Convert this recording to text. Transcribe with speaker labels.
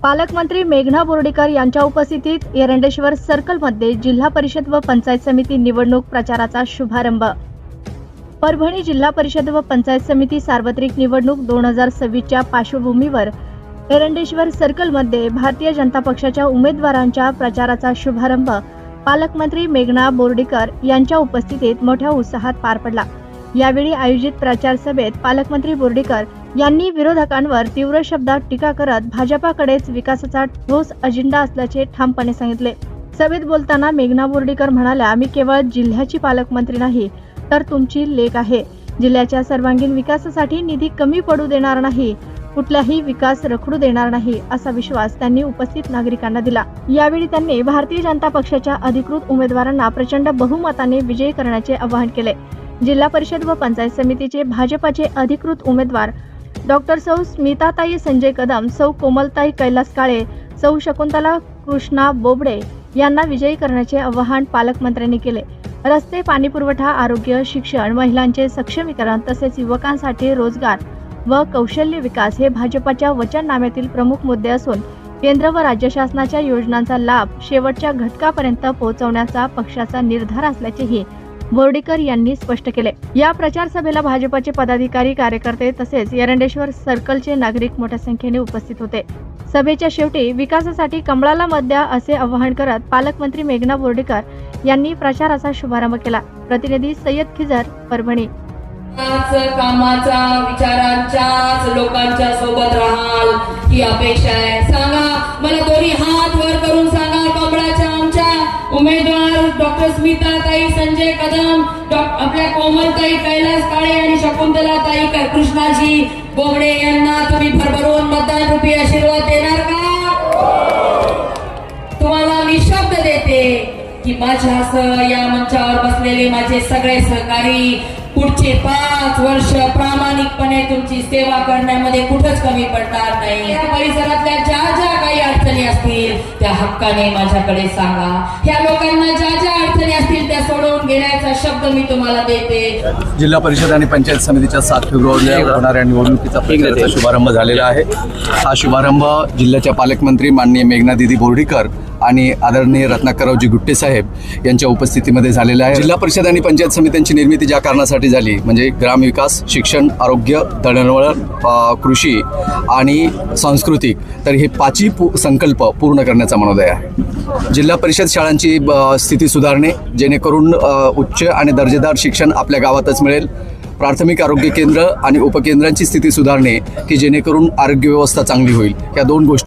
Speaker 1: पालकमंत्री मेघना बोर्डीकर यांच्या उपस्थितीत एरंडेश्वर सर्कलमध्ये जिल्हा परिषद व पंचायत समिती निवडणूक प्रचाराचा शुभारंभ। परभणी जिल्हा परिषद व पंचायत समिती सार्वत्रिक निवडणूक 2026च्या पार्श्वभूमीवर एरंडेश्वर सर्कलमध्ये भारतीय जनता पक्षाच्या उमेदवारांच्या प्रचाराचा शुभारंभ पालकमंत्री मेघना बोर्डीकर यांच्या उपस्थितीत मोठ्या उत्साहात पार पडला। यावेळी आयोजित प्रचार सभेत पालकमंत्री बोर्डीकर यांनी विरोधकांवर तीव्र शब्दात टीका करत भाजपाकडेच विकासाचा ठोस अजेंडा असल्याचे ठामपणे सांगितले। सभेत बोलताना मेघना बोर्डीकर म्हणाल्या, मी केवळ जिल्ह्याची पालकमंत्री नाही तर तुमची लेक आहे। जिल्ह्याच्या सर्वांगीण विकासासाठी निधी कमी पडू देणार नाही, कुठलाही विकास रखडू देणार नाही असा विश्वास त्यांनी उपस्थित नागरिकांना दिला। यावेळी त्यांनी भारतीय जनता पक्षाच्या अधिकृत उमेदवारांना प्रचंड बहुमताने विजयी करण्याचे आवाहन केले। जिल्हा परिषद व पंचायत समितीचे भाजपाचे अधिकृत उमेदवार डॉक्टर सौ स्मिताताई संजय कदम, सौ कोमलताई कैलास काळे, सौ शकुंतला कृष्णा बोबडे यांना विजयी करण्याचे आवाहन पालकमंत्र्यांनी केले। रस्ते, पाणीपुरवठा, आरोग्य, शिक्षण, महिलांचे सक्षमीकरण तसेच युवकांसाठी रोजगार व कौशल्य विकास हे भाजपाच्या वचननाम्यातील प्रमुख मुद्दे असून केंद्र व राज्य शासनाच्या योजनांचा लाभ शेवटच्या घटकापर्यंत पोहोचवण्याचा पक्षाचा निर्धार असल्याचेही बोर्डीकर यांनी स्पष्ट केले। या प्रचार सभेला भाजपाचे पदाधिकारी, कार्यकर्ते तसेच एरंडेश्वर सर्कलचे नागरिक मोठ्या संख्येने उपस्थित होते। सभेच्या शेवटी विकासासाठी कमळाला मत द्या असे आवाहन करत पालकमंत्री मेघना बोर्डीकर यांनी प्रचाराचा शुभारंभ केला। प्रतिनिधी सय्यद खिजर, परभणी।
Speaker 2: कामाचा, विचारांच्याच लोकांच्या सोबत राहाल ही अपेक्षा आहे। सांगा, मला दोन्ही हात वर करून सांगा, कमळाच्या आमच्या उमेदवार डॉक्टर स्मिताताई संजय कदम, आपल्या कोमलताई कैलास काळे आणि शकुंतलाताई कृष्णाजी बोबडे यांना तुम्ही भरभरून मतदान रूपी आशीर्वाद देणार का? तुम्हाला मी शब्द देते की माझ्यासह या मंचावर बसलेले माझे सगळे सहकारी पुढचे 5 वर्ष प्रामाणिकपणे तुमची सेवा करण्यामध्ये कुठंच कमी पडणार नाही। या परिसरातल्या ज्या ज्या काही अडचणी असतील त्या हक्काने माझ्याकडे सांगा। ह्या लोकांना ज्या ज्या अडचणी असतील त्या सोडवून घेण्याचा शब्द मी तुम्हाला देते।
Speaker 3: जिल्हा परिषद आणि पंचायत समितीच्या 7 फेब्रुवारीला होणाऱ्या निवडणुकीचा प्रचाराचा शुभारंभ झालेला आहे। हा शुभारंभ जिल्ह्याच्या पालकमंत्री माननीय मेघना दीदी बोर्डीकर आणि आदरणीय रत्नाकररावजी गुट्टे साहेब यांच्या उपस्थितीमध्ये झालेला आहे। जिल्हा परिषद आणि पंचायत समित्यांची निर्मिती ज्या कारणासाठी झाली म्हणजे ग्रामविकास, शिक्षण, आरोग्य, दळणवळण, कृषी आणि सांस्कृतिक, तर हे 5ही संकल्प पूर्ण करण्याचा मनोदय आहे। जिल्हा परिषद शाळांची स्थिती सुधारणे जेणेकरून उच्च आणि दर्जेदार शिक्षण आपल्या गावातच मिळेल। प्राथमिक आरोग्य केंद्र आणि उपकेंद्रांची स्थिती सुधारणे की जेणेकरून आरोग्य व्यवस्था चांगली होईल। या 2 गोष्टी